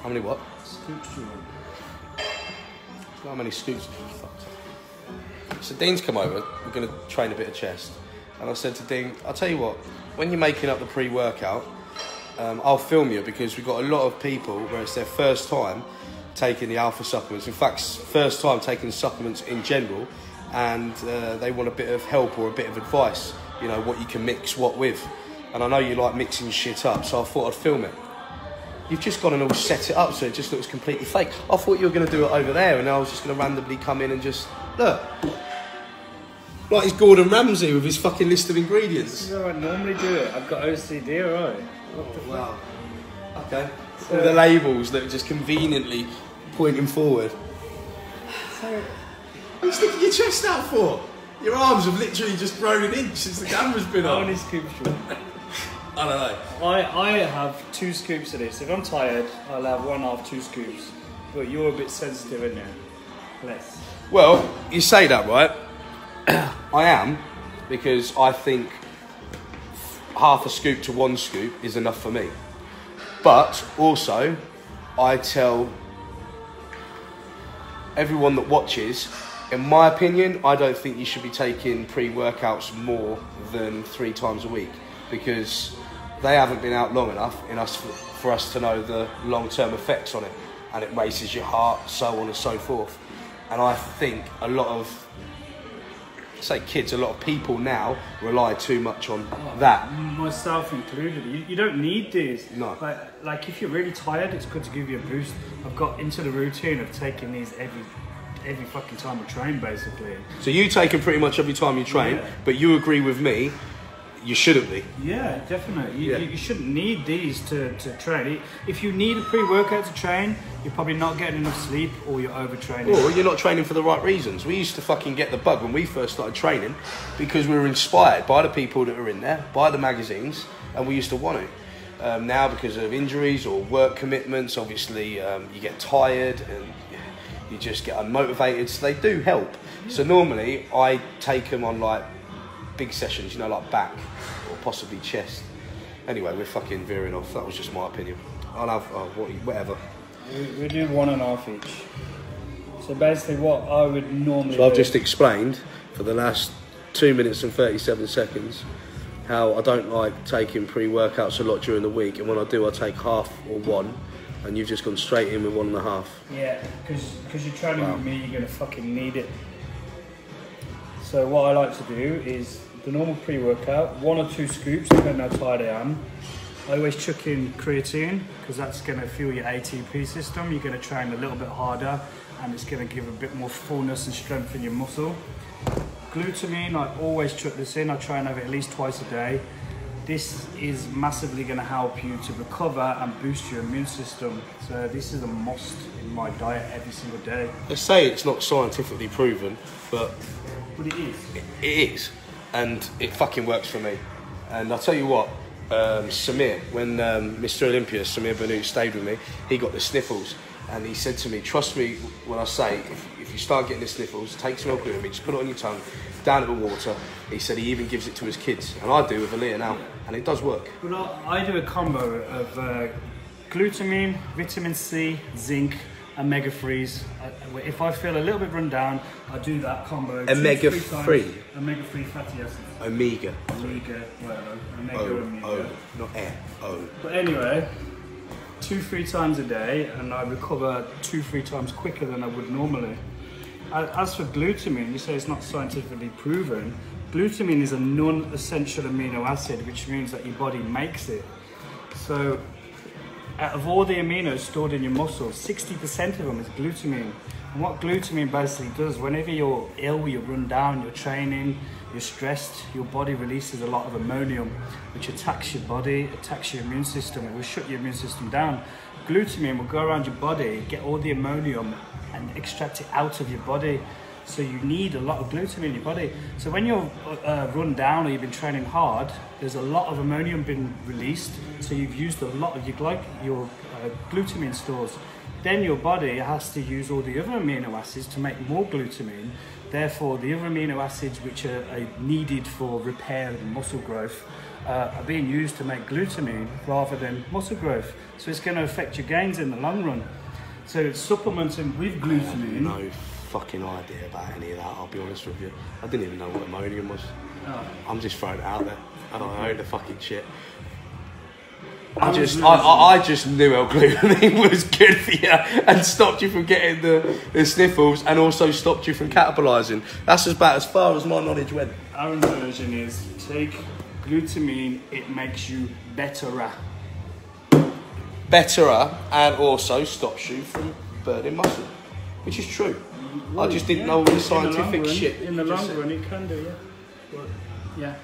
How many what? Scoops you want? How many scoops? So Dean's come over, we're going to train a bit of chest. And I said to Dean, I'll tell you what, when you're making up the pre-workout, I'll film you, because we've got a lot of people where it's their first time taking the alpha supplements. In fact, first time taking supplements in general, and they want a bit of help or a bit of advice, you know, what you can mix what with. And I know you like mixing shit up, so I thought I'd film it. You've just gone and all set it up so it just looks completely fake. I thought you were going to do it over there, and I was just going to randomly come in and just, look. Like he's Gordon Ramsay with his fucking list of ingredients. This is how I normally do it. I've got OCD, alright. Oh, wow. Okay. So, all the labels that are just conveniently pointing forward. So, what are you sticking your chest out for? Your arms have literally just grown an inch since the camera's been on. how many scoops you want? I don't know. I have 2 scoops of this. If I'm tired, I'll have 1.5, 2 scoops. But you're a bit sensitive, isn't you? Less. Well, you say that, right? I am, because I think half a scoop to 1 scoop is enough for me. But also, I tell everyone that watches, in my opinion, I don't think you should be taking pre-workouts more than 3 times a week, because they haven't been out long enough for us to know the long-term effects on it, and it races your heart, so on and so forth. And I think a lot of, say kids, a lot of people now rely too much on that. Myself included. You don't need these. No. Like if you're really tired, it's good to give you a boost. I've got into the routine of taking these every fucking time I train, basically. So you take them pretty much every time you train, yeah. But you agree with me, you shouldn't be. Yeah, definitely. Yeah. You shouldn't need these to train. If you need a pre-workout to train, you're probably not getting enough sleep, or you're overtraining. Or you're not training for the right reasons. We used to fucking get the bug when we first started training, because we were inspired by the people that are in there, by the magazines, and we used to want to. Now, because of injuries or work commitments, obviously you get tired and you just get unmotivated, so they do help. So normally I take them on like big sessions, you know, like back or possibly chest. Anyway, we're fucking veering off. That was just my opinion. I'll have whatever. We do 1.5 each. So basically what I would normally So I've just explained for the last 2 minutes and 37 seconds how I don't like taking pre-workouts a lot during the week, and when I do I take half or 1, and you've just gone straight in with 1.5. Yeah, because you're training with me, you're going to fucking need it. So what I like to do is the normal pre-workout, 1 or 2 scoops, depending how tired I am. I always chuck in creatine, because that's going to fuel your ATP system. You're going to train a little bit harder, and it's going to give a bit more fullness and strength in your muscle. Glutamine, I always chuck this in. I try and have it at least twice a day. This is massively going to help you to recover and boost your immune system. So this is a must in my diet every single day. They say it's not scientifically proven, but it is. It is, and it fucking works for me. And I'll tell you what, Samir, when Mr. Olympia, Samir Banu, stayed with me, he got the sniffles, and he said to me, trust me when I say, if you start getting the sniffles, take some glutamine, just put it on your tongue, down it with water. He said he even gives it to his kids, and I do with Aaliyah now, and it does work. Well, I do a combo of glutamine, vitamin C, zinc, omega-3s. If I feel a little bit run down, I do that combo. Omega-3? Omega-3 fatty acids. Omega. Omega, whatever. Omega. O, not air. O. But anyway, 2-3 times a day, and I recover 2-3 times quicker than I would normally. As for glutamine, you say it's not scientifically proven. Glutamine is a non-essential amino acid, which means that your body makes it. So out of all the aminos stored in your muscles, 60% of them is glutamine. And what glutamine basically does, whenever you're ill, you're run down, you're training, you're stressed, your body releases a lot of ammonium, which attacks your body, attacks your immune system. It will shut your immune system down. Glutamine will go around your body, get all the ammonium and extract it out of your body. So you need a lot of glutamine in your body. So when you're run down or you've been training hard, there's a lot of ammonium being released. So you've used a lot of your glutamine stores. Then your body has to use all the other amino acids to make more glutamine. Therefore, the other amino acids which are needed for repair and muscle growth are being used to make glutamine rather than muscle growth. So it's going to affect your gains in the long run. So supplementing with glutamine. No fucking idea about any of that, I'll be honest with you. I didn't even know what ammonium was. Oh. I'm just throwing it out there. I don't know the fucking shit. I just knew L-glutamine was good for you and stopped you from getting the sniffles and also stopped you from catabolising. That's about as far as my knowledge went. Our version is take glutamine, it makes you betterer. Betterer, and also stops you from burning muscle, which is true. Well, I just didn't know all the scientific shit. In the long run, it can do, yeah. But, yeah.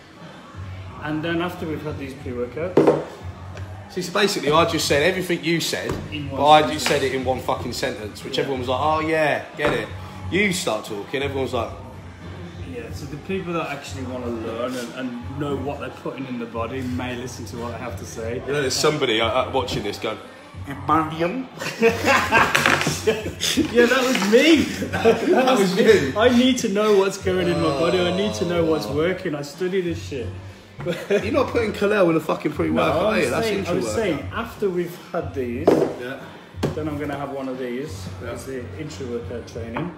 And then after we've had these pre-workouts. See, so basically, I just said everything you said, but I just said it in one fucking sentence, which everyone was like, oh yeah, get it. You start talking, everyone's like... Yeah, so the people that actually want to learn and know what they're putting in the body may listen to what I have to say. You know, there's somebody watching this going, ammonium? Yeah, that was me. That was me. I need to know what's going in my body. I need to know what's working. I study this shit. You're not putting Kalel in a fucking pre-workout, are you? That's I was saying, after we've had these, then I'm going to have one of these. It's the intra-workout training.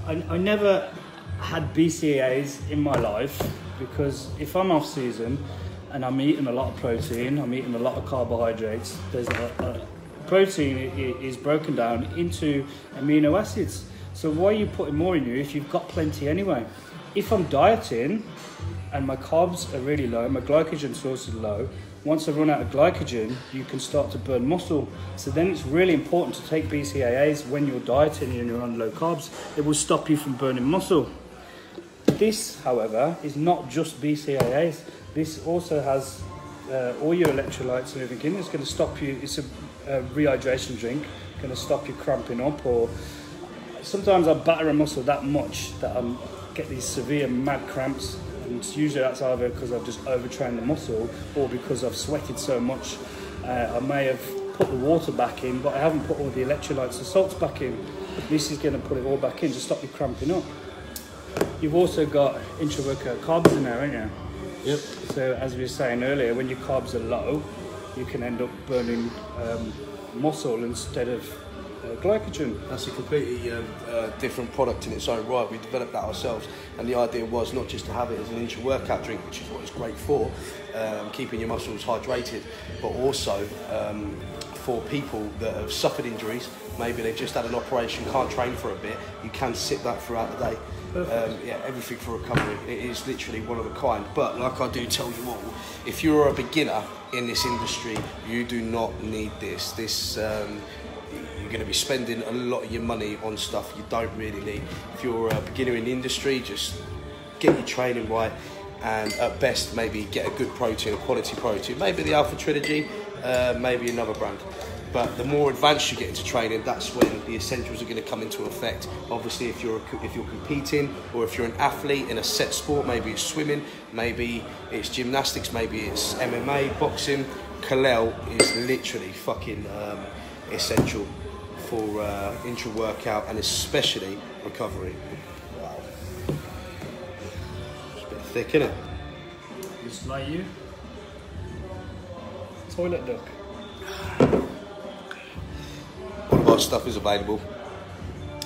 I never had BCAAs in my life because if I'm off season and I'm eating a lot of protein, I'm eating a lot of carbohydrates, there's protein is broken down into amino acids. So why are you putting more in you if you've got plenty anyway? If I'm dieting and my carbs are really low, my glycogen source is low, once I run out of glycogen, you can start to burn muscle. So then it's really important to take BCAAs when you're dieting and you're on low carbs. It will stop you from burning muscle. This, however, is not just BCAAs. This also has all your electrolytes and everything. It's going to stop you. It's a rehydration drink. Going to stop you cramping up. Or sometimes I batter a muscle that much that I get these severe mad cramps. And usually that's either because I've just overtrained the muscle or because I've sweated so much. I may have put the water back in, but I haven't put all the electrolytes and salts back in. This is going to put it all back in to stop you cramping up. You've also got intra-workout carbs in there, haven't you? Yep. So as we were saying earlier, when your carbs are low, you can end up burning muscle instead of glycogen. That's a completely different product in its own right. We developed that ourselves, and the idea was not just to have it as an intra-workout drink, which is what it's great for, keeping your muscles hydrated, but also for people that have suffered injuries. Maybe they've just had an operation, can't train for a bit, you can sip that throughout the day. Yeah, everything for recovery. It is literally one of a kind. But like I do tell you all, if you're a beginner in this industry, you do not need this. You're going to be spending a lot of your money on stuff you don't really need. If you're a beginner in the industry, just get your training right, and at best maybe get a good protein, a quality protein, maybe the Alpha Trilogy, maybe another brand. But the more advanced you get into training, that's when the essentials are going to come into effect. Obviously, if you're competing, or if you're an athlete in a set sport, maybe it's swimming, maybe it's gymnastics, maybe it's MMA, boxing, Kalel is literally fucking essential for intra-workout and especially recovery. Wow. It's a bit thick, isn't it? Just like you. Toilet duck. All of our stuff is available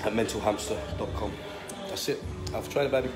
at mentalhamster.com. That's it. Alpha Trainer, baby.